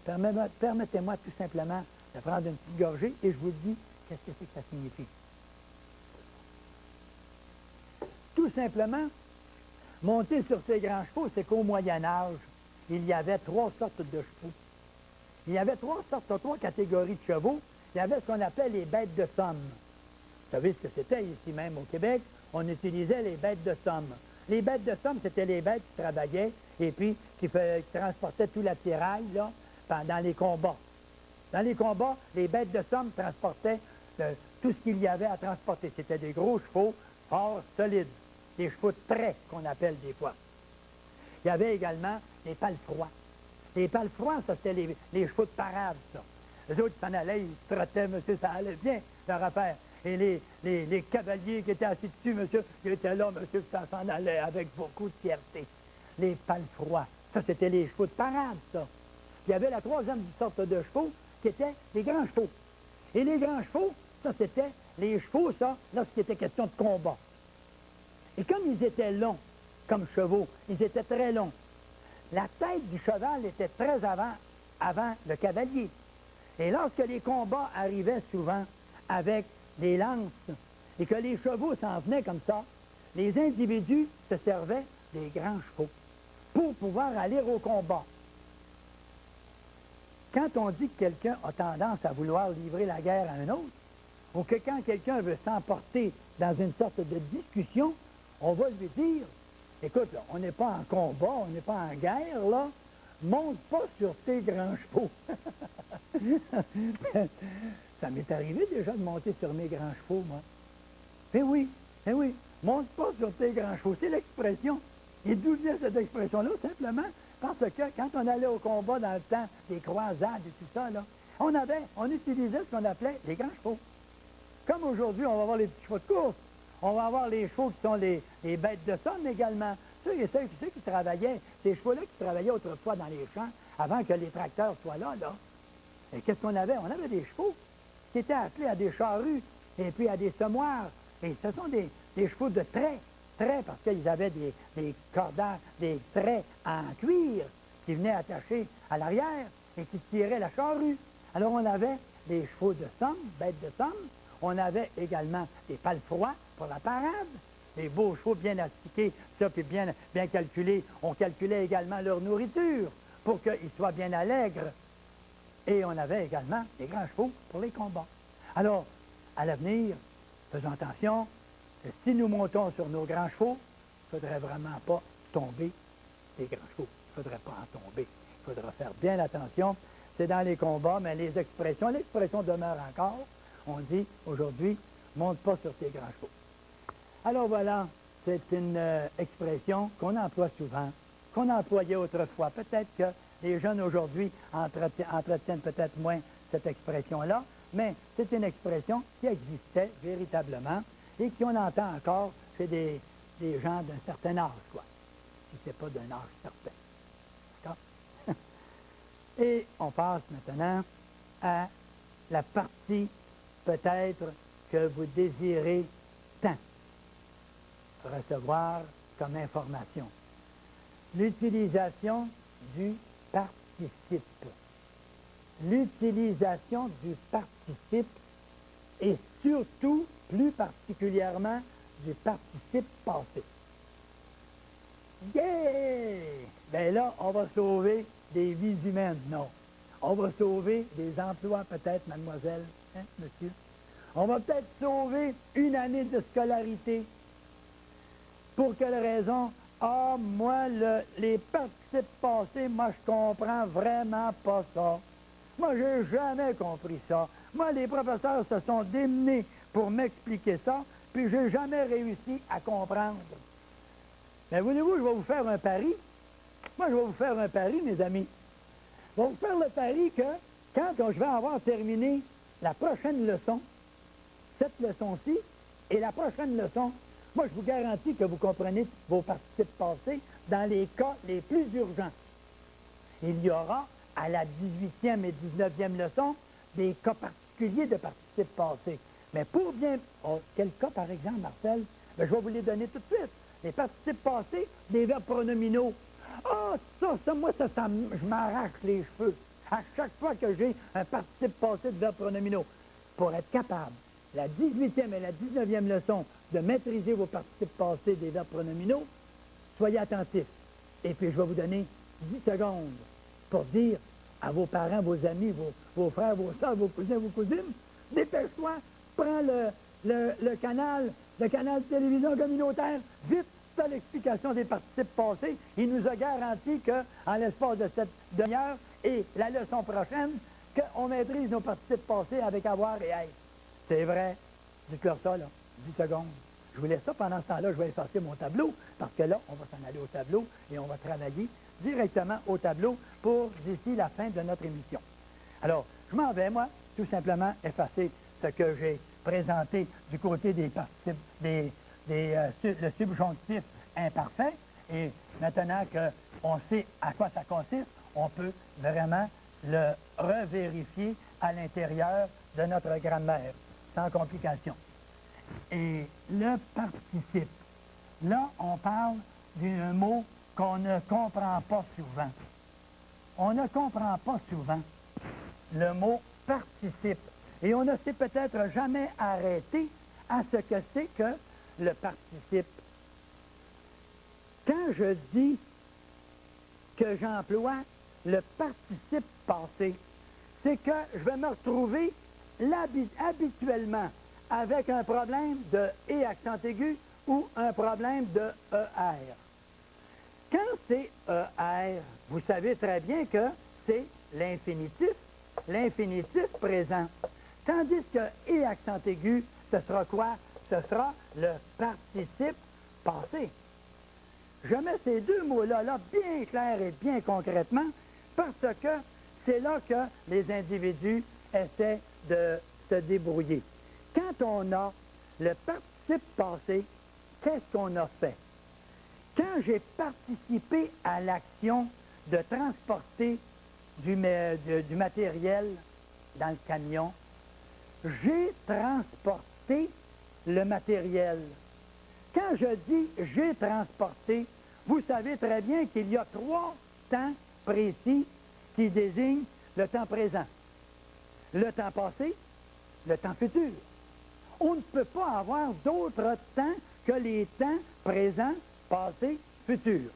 Permettez-moi tout simplement de prendre une petite gorgée et je vous dis qu'est-ce que c'est que ça signifie. Tout simplement, monter sur ses grands chevaux, c'est qu'au Moyen Âge, il y avait 3 sortes de chevaux. Il y avait 3 catégories de chevaux. Il y avait ce qu'on appelait les bêtes de somme. Vous savez ce que c'était ici même au Québec? On utilisait les bêtes de somme. Les bêtes de somme, c'était les bêtes qui travaillaient et puis qui transportaient tout l'attirail là, dans les combats. Dans les combats, les bêtes de somme transportaient tout ce qu'il y avait à transporter. C'était des gros chevaux forts, solides. Des chevaux de trait, qu'on appelle des fois. Il y avait également les palefrois. Les palefrois, ça, c'était les chevaux de parade, ça. Les autres, ils s'en allaient, ils trottaient, monsieur, ça allait bien, leur affaire. Et les cavaliers qui étaient assis dessus, monsieur, ils étaient là, monsieur, ça s'en allait avec beaucoup de fierté. Les palefrois, ça, c'était les chevaux de parade, ça. Il y avait la troisième sorte de chevaux, qui étaient les grands chevaux. Et les grands chevaux, ça, c'était les chevaux, ça, lorsqu'il était question de combat. Et comme ils étaient longs, comme chevaux, ils étaient très longs. la tête du cheval était très avant le cavalier. Et lorsque les combats arrivaient souvent avec des lances et que les chevaux s'en venaient comme ça, les individus se servaient des grands chevaux pour pouvoir aller au combat. Quand on dit que quelqu'un a tendance à vouloir livrer la guerre à un autre, ou que quand quelqu'un veut s'emporter dans une sorte de discussion, on va lui dire, écoute, là, on n'est pas en combat, on n'est pas en guerre, là, monte pas sur tes grands chevaux. Ça m'est arrivé déjà de monter sur mes grands chevaux, moi. Eh oui, monte pas sur tes grands chevaux. C'est l'expression. Et d'où vient cette expression-là? Simplement parce que quand on allait au combat dans le temps des croisades et tout ça, là, on utilisait ce qu'on appelait les grands chevaux. Comme aujourd'hui, on va avoir les petits chevaux de course. On va avoir les chevaux qui sont les bêtes de somme également. Ceux qui travaillaient, ces chevaux-là qui travaillaient autrefois dans les champs, avant que les tracteurs soient là. Et qu'est-ce qu'on avait? On avait des chevaux qui étaient appelés à des charrues et puis à des semoirs. Et ce sont des chevaux de traits, parce qu'ils avaient des cordages, des traits en cuir qui venaient attacher à l'arrière et qui tiraient la charrue. Alors on avait des chevaux de somme, bêtes de somme. On avait également des palefrois pour la parade, des beaux chevaux bien astiqués, ça, puis bien calculés. On calculait également leur nourriture pour qu'ils soient bien allègres. Et on avait également des grands chevaux pour les combats. Alors, à l'avenir, faisons attention, si nous montons sur nos grands chevaux, il ne faudrait vraiment pas tomber des grands chevaux. Il ne faudrait pas en tomber. Il faudra faire bien attention. C'est dans les combats, mais l'expression demeure encore. On dit aujourd'hui, monte pas sur tes grands chevaux. Alors voilà, c'est une expression qu'on emploie souvent, qu'on employait autrefois. Peut-être que les jeunes aujourd'hui entretiennent peut-être moins cette expression-là, mais c'est une expression qui existait véritablement et qu'on entend encore chez des gens d'un certain âge, quoi. Si ce n'est pas d'un âge certain. D'accord? Et on passe maintenant à la partie peut-être que vous désirez tant recevoir comme information. L'utilisation du participe. L'utilisation du participe et surtout, plus particulièrement, du participe passé. Yeah! Bien là, on va sauver des vies humaines, non. On va sauver des emplois peut-être, mademoiselle, hein, monsieur. On va peut-être sauver une année de scolarité. Pour quelle raison? Ah, moi, les participes passés, moi, je comprends vraiment pas ça. Moi, j'ai jamais compris ça. Moi, les professeurs se sont démenés pour m'expliquer ça, puis j'ai jamais réussi à comprendre. Mais voulez-vous, je vais vous faire un pari. Moi, je vais vous faire un pari, mes amis. Je vais vous faire le pari que quand je vais avoir terminé la prochaine leçon, cette leçon-ci, et la prochaine leçon, moi, je vous garantis que vous comprenez vos participes passés dans les cas les plus urgents. Il y aura, à la 18e et 19e leçon, des cas particuliers de participes passés. Mais pour bien... Oh, quel cas, par exemple, Marcel? Bien, je vais vous les donner tout de suite. Les participes passés, des verbes pronominaux. Ah, moi, je m'arrache les cheveux. À chaque fois que j'ai un participe passé de verbes pronominaux. Pour être capable, la 18e et la 19e leçon, de maîtriser vos participes passés des verbes pronominaux, soyez attentifs. Et puis, je vais vous donner 10 secondes pour dire à vos parents, vos amis, vos frères, vos soeurs, vos cousins, vos cousines, dépêche-toi, prends le canal de télévision communautaire, vite, c'est l'explication des participes passés. Il nous a garanti qu'en l'espace de cette demi-heure et la leçon prochaine, qu'on maîtrise nos participes passés avec avoir et être. C'est vrai. Dites-leur ça, là. 10 secondes. Je vous laisse ça. Pendant ce temps-là, je vais effacer mon tableau, parce que là, on va s'en aller au tableau et on va travailler directement au tableau pour d'ici la fin de notre émission. Alors, je m'en vais, moi, tout simplement effacer ce que j'ai présenté du côté des participes, le subjonctif imparfait. Et maintenant qu'on sait à quoi ça consiste, on peut vraiment le revérifier à l'intérieur de notre grammaire, sans complication. Et le participe, là, on parle d'un mot qu'on ne comprend pas souvent. On ne comprend pas souvent le mot participe. Et on ne s'est peut-être jamais arrêté à ce que c'est que le participe. Quand je dis que j'emploie le participe passé, c'est que je vais me retrouver habituellement avec un problème de « et » accent aigu ou un problème de « ER ». Quand c'est « ER », vous savez très bien que c'est l'infinitif présent. Tandis que « et » accent aigu, ce sera quoi? Ce sera le participe passé. Je mets ces deux mots-là bien clairs et bien concrètement parce que c'est là que les individus essaient de se débrouiller. Quand on a le participe passé, qu'est-ce qu'on a fait? Quand j'ai participé à l'action de transporter du matériel dans le camion, j'ai transporté le matériel. Quand je dis « j'ai transporté », vous savez très bien qu'il y a 3 temps précis qui désignent le temps présent. Le temps passé, le temps futur. On ne peut pas avoir d'autres temps que les temps présents, passé, futur.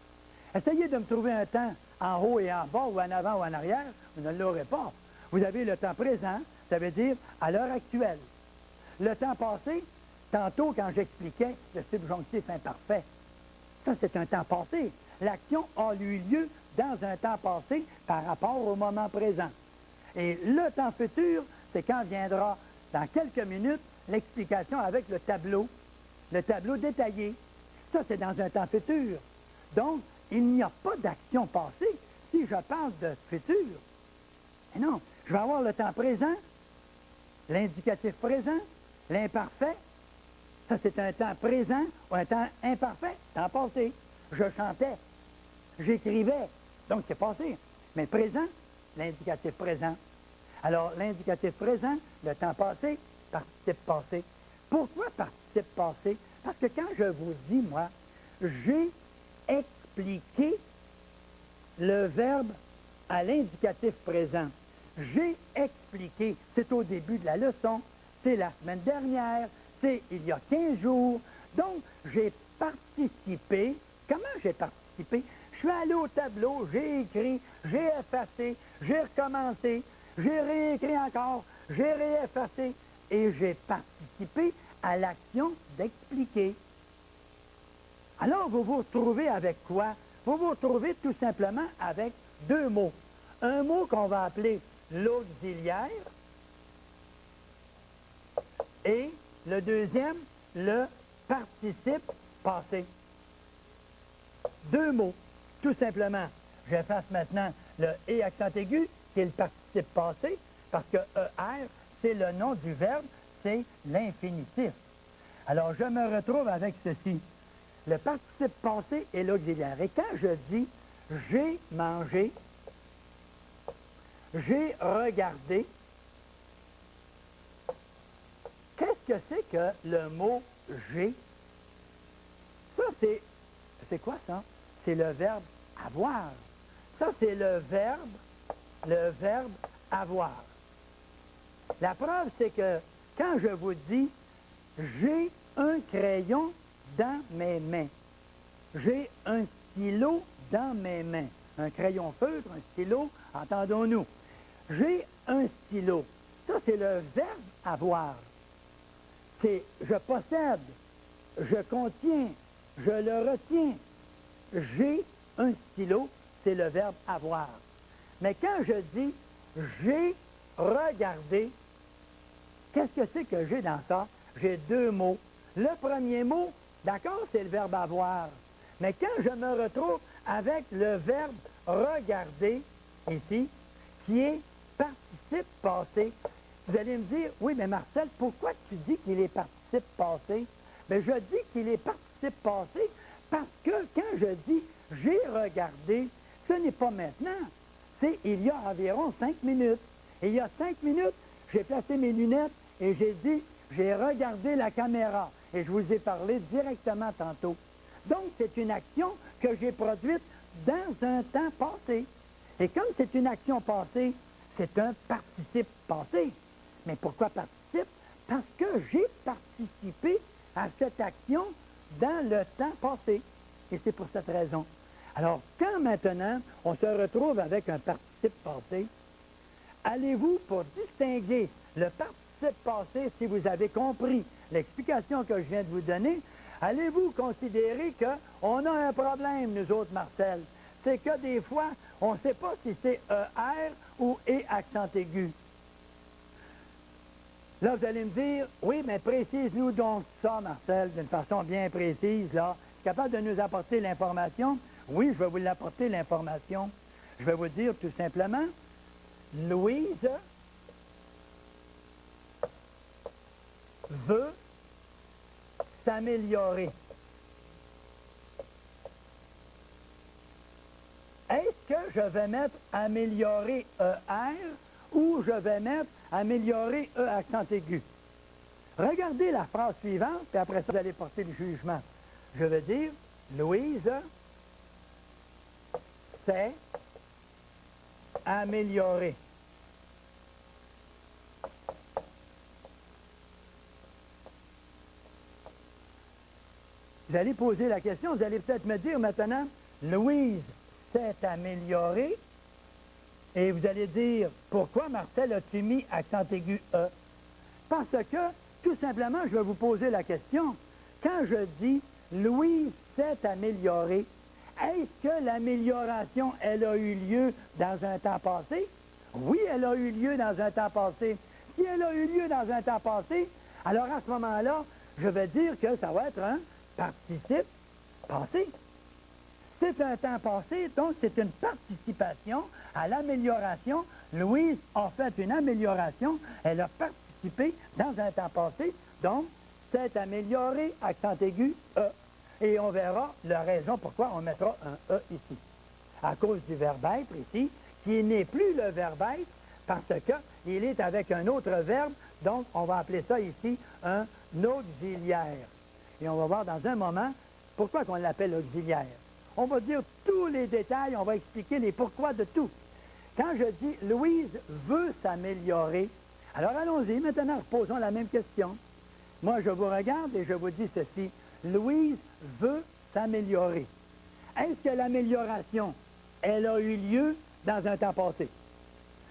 Essayez de me trouver un temps en haut et en bas, ou en avant ou en arrière, vous ne l'aurez pas. Vous avez le temps présent, ça veut dire à l'heure actuelle. Le temps passé, tantôt quand j'expliquais le subjonctif imparfait, ça c'est un temps passé. L'action a eu lieu dans un temps passé par rapport au moment présent. Et le temps futur, c'est quand viendra dans quelques minutes l'explication avec le tableau détaillé. Ça, c'est dans un temps futur. Donc, il n'y a pas d'action passée si je parle de futur. Mais non, je vais avoir le temps présent, l'indicatif présent, l'imparfait. Ça, c'est un temps présent ou un temps imparfait, temps passé. Je chantais, j'écrivais, donc c'est passé. Mais présent, l'indicatif présent. Alors, l'indicatif présent, le temps passé, participe passé. Pourquoi participe passé? Parce que quand je vous dis, moi, j'ai expliqué le verbe à l'indicatif présent. J'ai expliqué, c'est au début de la leçon, c'est la semaine dernière, c'est il y a 15 jours. Donc, j'ai participé. Comment j'ai participé? Je suis allé au tableau, j'ai écrit, j'ai effacé, j'ai recommencé, j'ai réécrit encore, j'ai réeffacé et j'ai participé à l'action d'expliquer. Alors, vous vous retrouvez avec quoi? Vous vous retrouvez tout simplement avec 2 mots. Un mot qu'on va appeler l'auxiliaire et le deuxième, le participe passé. 2 mots, tout simplement. J'efface maintenant le « et » accent aigu, qui est le participe passé, parce que « ER », c'est le nom du verbe, c'est l'infinitif. Alors, je me retrouve avec ceci. Le participe passé et l'auxiliaire. Et quand je dis « j'ai mangé »,« j'ai regardé », qu'est-ce que c'est que le mot « j'ai » ? Ça, c'est quoi ça? C'est le verbe « avoir ». Ça, c'est le verbe « avoir ». La preuve, c'est que quand je vous dis « j'ai un crayon dans mes mains », j'ai un stylo dans mes mains, un crayon feutre, un stylo, entendons-nous. J'ai un stylo. Ça, c'est le verbe « avoir ». C'est je possède, je contiens, je le retiens. J'ai un stylo, c'est le verbe « avoir ». Mais quand je dis « j'ai regardé », qu'est-ce que c'est que j'ai dans ça? J'ai 2 mots. Le premier mot, d'accord, c'est le verbe « avoir ». Mais quand je me retrouve avec le verbe « regarder », ici, qui est participe passé, vous allez me dire, oui, mais Marcel, pourquoi tu dis qu'il est participe passé? Bien, je dis qu'il est participe passé parce que quand je dis « j'ai regardé », ce n'est pas maintenant, c'est il y a environ 5 minutes. Et il y a 5 minutes, j'ai placé mes lunettes et j'ai dit « j'ai regardé la caméra ». Et je vous ai parlé directement tantôt. Donc, c'est une action que j'ai produite dans un temps passé. Et comme c'est une action passée, c'est un participe passé. Mais pourquoi participe? Parce que j'ai participé à cette action dans le temps passé. Et c'est pour cette raison. Alors, quand maintenant on se retrouve avec un participe passé, allez-vous, pour distinguer le participe passé, si vous avez compris l'explication que je viens de vous donner, allez-vous considérer qu'on a un problème, nous autres, Marcel? C'est que des fois, on ne sait pas si c'est ER ou E accent aigu. Là, vous allez me dire, oui, mais précise-nous donc ça, Marcel, d'une façon bien précise, là. Capable de nous apporter l'information? Oui, je vais vous l'apporter, l'information. Je vais vous dire tout simplement, Louise veut s'améliorer. Est-ce que je vais mettre améliorer ER ou je vais mettre améliorer E accent aigu? Regardez la phrase suivante, puis après ça, vous allez porter le jugement. Je vais dire, Louise s'est améliorée. Vous allez poser la question, vous allez peut-être me dire maintenant, Louise s'est améliorée, et vous allez dire, pourquoi, Marcel, as-tu mis accent aigu E? Parce que, tout simplement, je vais vous poser la question, quand je dis Louise s'est améliorée, est-ce que l'amélioration, elle a eu lieu dans un temps passé? Oui, elle a eu lieu dans un temps passé. Si elle a eu lieu dans un temps passé, alors à ce moment-là, je vais dire que ça va être un participe passé. C'est un temps passé, donc c'est une participation à l'amélioration. Louise a fait une amélioration, elle a participé dans un temps passé, donc c'est amélioré, accent aigu, E. Et on verra la raison pourquoi on mettra un E ici. À cause du verbe être ici, qui n'est plus le verbe être, parce qu'il est avec un autre verbe, donc on va appeler ça ici un auxiliaire. Et on va voir dans un moment pourquoi on l'appelle auxiliaire. On va dire tous les détails, on va expliquer les pourquoi de tout. Quand je dis Louise veut s'améliorer, alors allons-y, maintenant posons la même question. Moi, je vous regarde et je vous dis ceci. Louise veut s'améliorer. Est-ce que l'amélioration, elle a eu lieu dans un temps passé?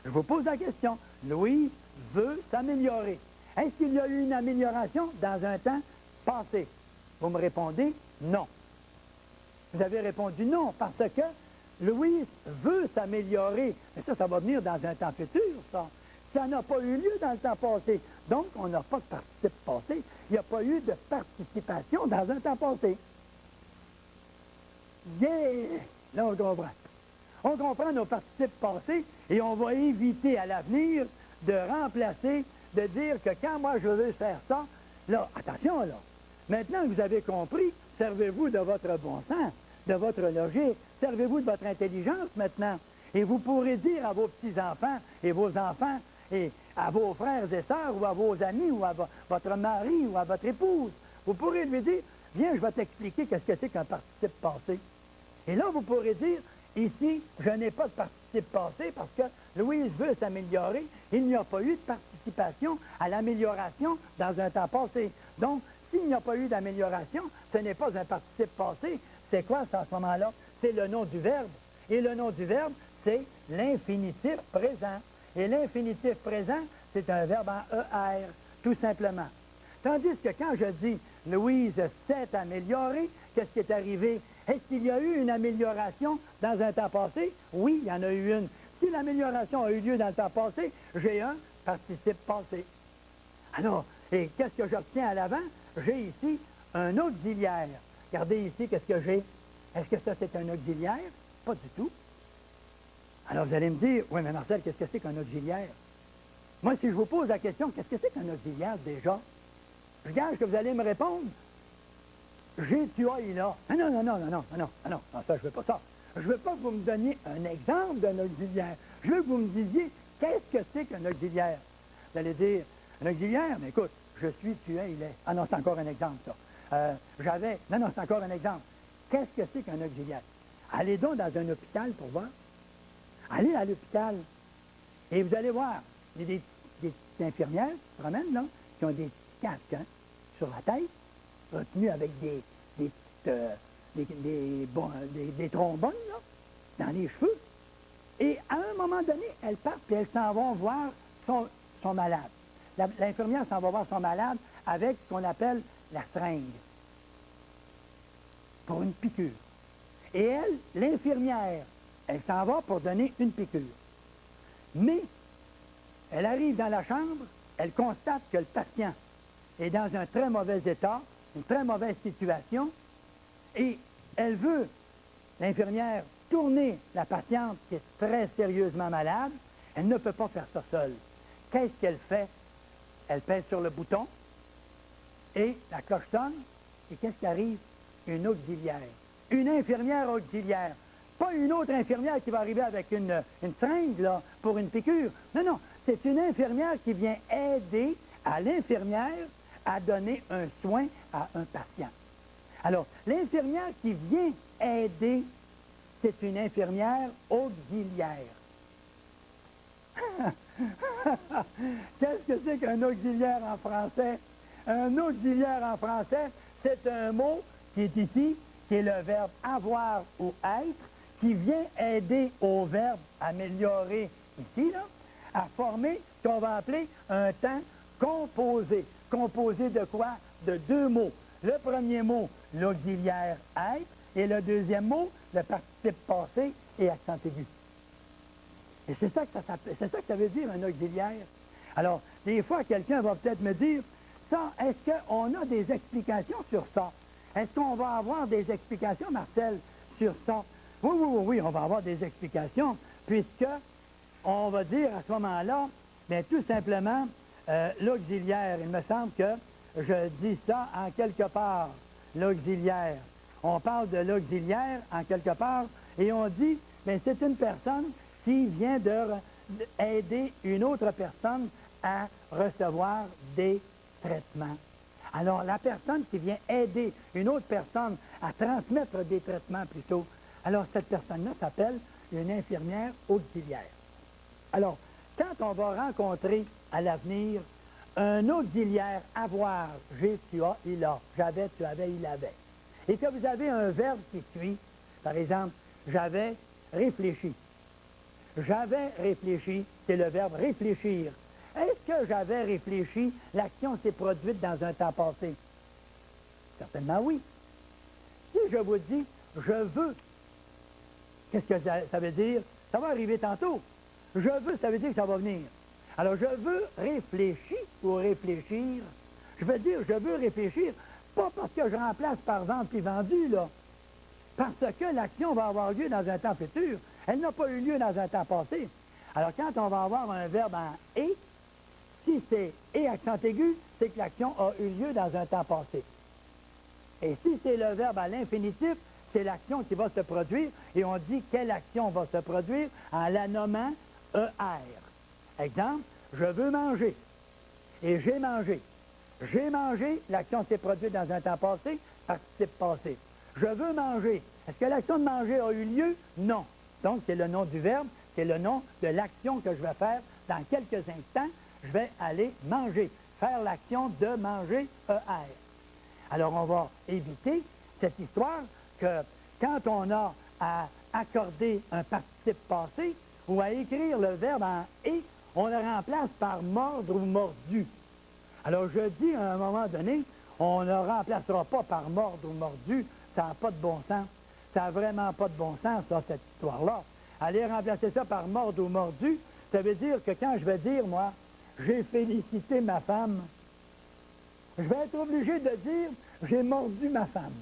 Je vous pose la question. Louise veut s'améliorer. Est-ce qu'il y a eu une amélioration dans un temps passé? Vous me répondez non. Vous avez répondu non parce que Louise veut s'améliorer. Mais ça va venir dans un temps futur, ça. Ça n'a pas eu lieu dans le temps passé. Donc, on n'a pas de participe passé. Il n'y a pas eu de participation dans un temps passé. Yeah! Là, on comprend. On comprend nos participes passés et on va éviter à l'avenir de remplacer, de dire que quand moi je veux faire ça, là, attention là, maintenant que vous avez compris, servez-vous de votre bon sens, de votre logique, servez-vous de votre intelligence maintenant. Et vous pourrez dire à vos petits-enfants et vos enfants, et à vos frères et sœurs, ou à vos amis, ou à votre mari, ou à votre épouse, vous pourrez lui dire, viens, je vais t'expliquer qu'est-ce que c'est qu'un participe passé. Et là, vous pourrez dire, ici, je n'ai pas de participe passé parce que Louise veut s'améliorer. Il n'y a pas eu de participation à l'amélioration dans un temps passé. Donc, s'il n'y a pas eu d'amélioration, ce n'est pas un participe passé. C'est quoi ça, à ce moment-là? C'est le nom du verbe. Et le nom du verbe, c'est l'infinitif présent. Et l'infinitif présent, c'est un verbe en ER, tout simplement. Tandis que quand je dis « Louise s'est améliorée », qu'est-ce qui est arrivé? Est-ce qu'il y a eu une amélioration dans un temps passé? Oui, il y en a eu une. Si l'amélioration a eu lieu dans le temps passé, j'ai un participe passé. Alors, et qu'est-ce que j'obtiens à l'avant? J'ai ici un auxiliaire. Regardez ici, qu'est-ce que j'ai? Est-ce que ça, c'est un auxiliaire? Pas du tout. Alors, vous allez me dire, oui, mais Marcel, qu'est-ce que c'est qu'un auxiliaire? Moi, si je vous pose la question, qu'est-ce que c'est qu'un auxiliaire, déjà? Je gage que vous allez me répondre, j'ai, tu as, il a. Non, ça, je veux pas ça. Je veux pas que vous me donniez un exemple d'un auxiliaire. Je veux que vous me disiez, qu'est-ce que c'est qu'un auxiliaire? Vous allez dire, un auxiliaire, mais écoute, je suis, tu es, il est. Ah non, c'est encore un exemple, ça. J'avais, non, c'est encore un exemple. Qu'est-ce que c'est qu'un auxiliaire? Allez donc dans un hôpital pour voir. Allez à l'hôpital et vous allez voir, il y a des petites infirmières qui se promènent, là, qui ont des petits casques sur la tête, retenus avec des trombones, là, dans les cheveux. Et à un moment donné, elles partent et elles s'en vont voir son malade. L'infirmière s'en va voir son malade avec ce qu'on appelle la seringue pour une piqûre. Et elle, l'infirmière, elle s'en va pour donner une piqûre. Mais elle arrive dans la chambre, elle constate que le patient est dans un très mauvais état, une très mauvaise situation, et elle veut, l'infirmière, tourner la patiente qui est très sérieusement malade. Elle ne peut pas faire ça seule. Qu'est-ce qu'elle fait? Elle pèse sur le bouton et la cloche sonne. Et qu'est-ce qui arrive? Une auxiliaire. Une infirmière auxiliaire. Pas une autre infirmière qui va arriver avec une seringue là, pour une piqûre. Non, non. C'est une infirmière qui vient aider à l'infirmière à donner un soin à un patient. Alors, l'infirmière qui vient aider, c'est une infirmière auxiliaire. Qu'est-ce que c'est qu'un auxiliaire en français? Un auxiliaire en français, c'est un mot qui est ici, qui est le verbe avoir ou être, qui vient aider au verbe améliorer ici, là, à former ce qu'on va appeler un temps composé. Composé de quoi? De deux mots. Le premier mot, l'auxiliaire être, et le deuxième mot, le participe passé et accent aigu. Et c'est ça que ça veut dire, un auxiliaire. Alors, des fois, quelqu'un va peut-être me dire, ça, est-ce qu'on a des explications sur ça? Est-ce qu'on va avoir des explications, Marcel, sur ça? Oui, on va avoir des explications, puisque on va dire à ce moment-là, bien, tout simplement, l'auxiliaire, il me semble que je dis ça en quelque part, l'auxiliaire. On parle de l'auxiliaire en quelque part, et on dit, bien, c'est une personne qui vient d'aider une autre personne à recevoir des traitements. Alors, la personne qui vient aider une autre personne à transmettre des traitements plutôt, alors cette personne-là s'appelle une infirmière auxiliaire. Alors, quand on va rencontrer à l'avenir un auxiliaire avoir, j'ai, tu as, il a, j'avais, tu avais, il avait, et que vous avez un verbe qui suit, par exemple, j'avais réfléchi. J'avais réfléchi, c'est le verbe réfléchir. Est-ce que j'avais réfléchi, l'action s'est produite dans un temps passé? Certainement oui. Si je vous dis, je veux, qu'est-ce que ça veut dire? Ça va arriver tantôt. Je veux, ça veut dire que ça va venir. Alors, je veux réfléchir ou réfléchir. Je veux dire, je veux réfléchir, pas parce que je remplace par vente puis vendu, là. Parce que l'action va avoir lieu dans un temps futur. Elle n'a pas eu lieu dans un temps passé. Alors, quand on va avoir un verbe en « et », si c'est « et » accent aigu, c'est que l'action a eu lieu dans un temps passé. Et si c'est le verbe à l'infinitif, c'est l'action qui va se produire, et on dit quelle action va se produire en la nommant « ER ». Exemple, je veux manger, et j'ai mangé. J'ai mangé, l'action s'est produite dans un temps passé, participe passé. Je veux manger. Est-ce que l'action de manger a eu lieu? Non. Donc, c'est le nom du verbe, c'est le nom de l'action que je vais faire dans quelques instants. Je vais aller manger, faire l'action de manger ER. Alors, on va éviter cette histoire que quand on a à accorder un participe passé ou à écrire le verbe en « et », on le remplace par « mordre » ou « mordu ». Alors, je dis à un moment donné, on ne remplacera pas par « mordre » ou « mordu », ça n'a pas de bon sens. Ça n'a vraiment pas de bon sens, ça, cette histoire-là. Aller remplacer ça par « mordre » ou « mordu », ça veut dire que quand je vais dire, moi, « j'ai félicité ma femme », je vais être obligé de dire « j'ai mordu ma femme ».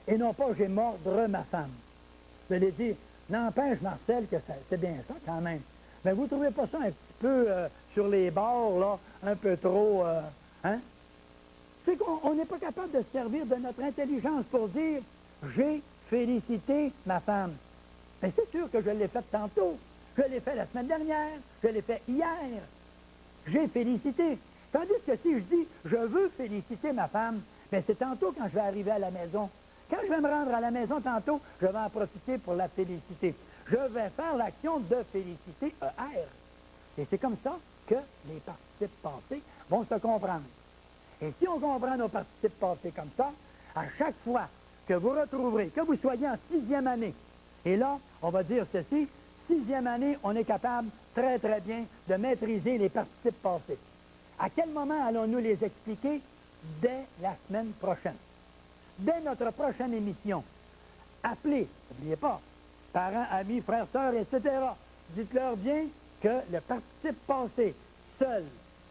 Et non pas « j'ai mordre ma femme ». Je vais dire « n'empêche, Marcel, que c'est bien ça quand même ». Mais vous ne trouvez pas ça un petit peu sur les bords, là, un peu trop, hein? C'est qu'on n'est pas capable de se servir de notre intelligence pour dire « j'ai félicité ma femme ». Mais c'est sûr que je l'ai fait tantôt. Je l'ai fait la semaine dernière. Je l'ai fait hier. J'ai félicité. Tandis que si je dis « je veux féliciter ma femme », bien c'est tantôt quand je vais arriver à la maison. Quand je vais me rendre à la maison tantôt, je vais en profiter pour la féliciter. Je vais faire l'action de féliciter ER. Et c'est comme ça que les participes passés vont se comprendre. Et si on comprend nos participes passés comme ça, à chaque fois que vous retrouverez, que vous soyez en 6e année, et là, on va dire ceci, 6e année, on est capable très, très bien de maîtriser les participes passés. À quel moment allons-nous les expliquer? Dès la semaine prochaine. Dès notre prochaine émission. Appelez, n'oubliez pas, parents, amis, frères, sœurs, etc. Dites-leur bien que le participe passé seul,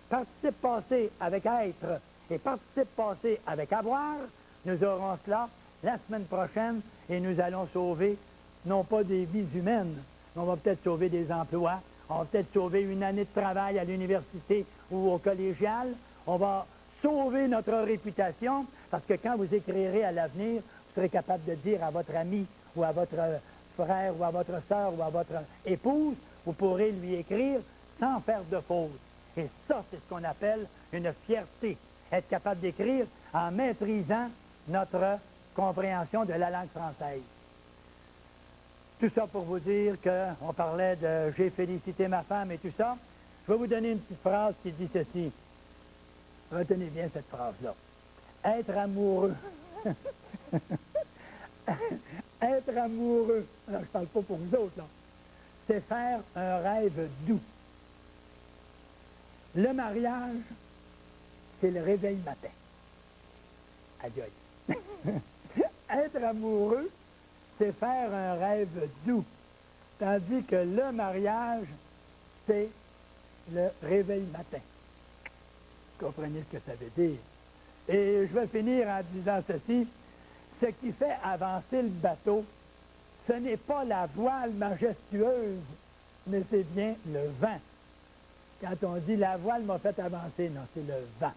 participe passé avec être et participe passé avec avoir, nous aurons cela la semaine prochaine et nous allons sauver, non pas des vies humaines, mais on va peut-être sauver des emplois, on va peut-être sauver une année de travail à l'université ou au collégial, on va sauver notre réputation, parce que quand vous écrirez à l'avenir, vous serez capable de dire à votre ami ou à votre frère ou à votre sœur ou à votre épouse, vous pourrez lui écrire sans faire de faute. Et ça, c'est ce qu'on appelle une fierté. Être capable d'écrire en maîtrisant notre compréhension de la langue française. Tout ça pour vous dire qu'on parlait de « j'ai félicité ma femme » et tout ça. Je vais vous donner une petite phrase qui dit ceci. Retenez bien cette phrase-là. Être amoureux. Être amoureux. Alors, je ne parle pas pour vous autres, là. C'est faire un rêve doux. Le mariage, c'est le réveil matin. Adieu. Être amoureux, c'est faire un rêve doux. Tandis que le mariage, c'est le réveil matin. Vous comprenez ce que ça veut dire. Et je vais finir en disant ceci. Ce qui fait avancer le bateau, ce n'est pas la voile majestueuse, mais c'est bien le vent. Quand on dit la voile m'a fait avancer, non, c'est le vent.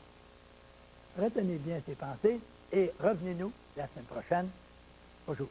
Retenez bien ces pensées et revenez-nous la semaine prochaine. Bonjour.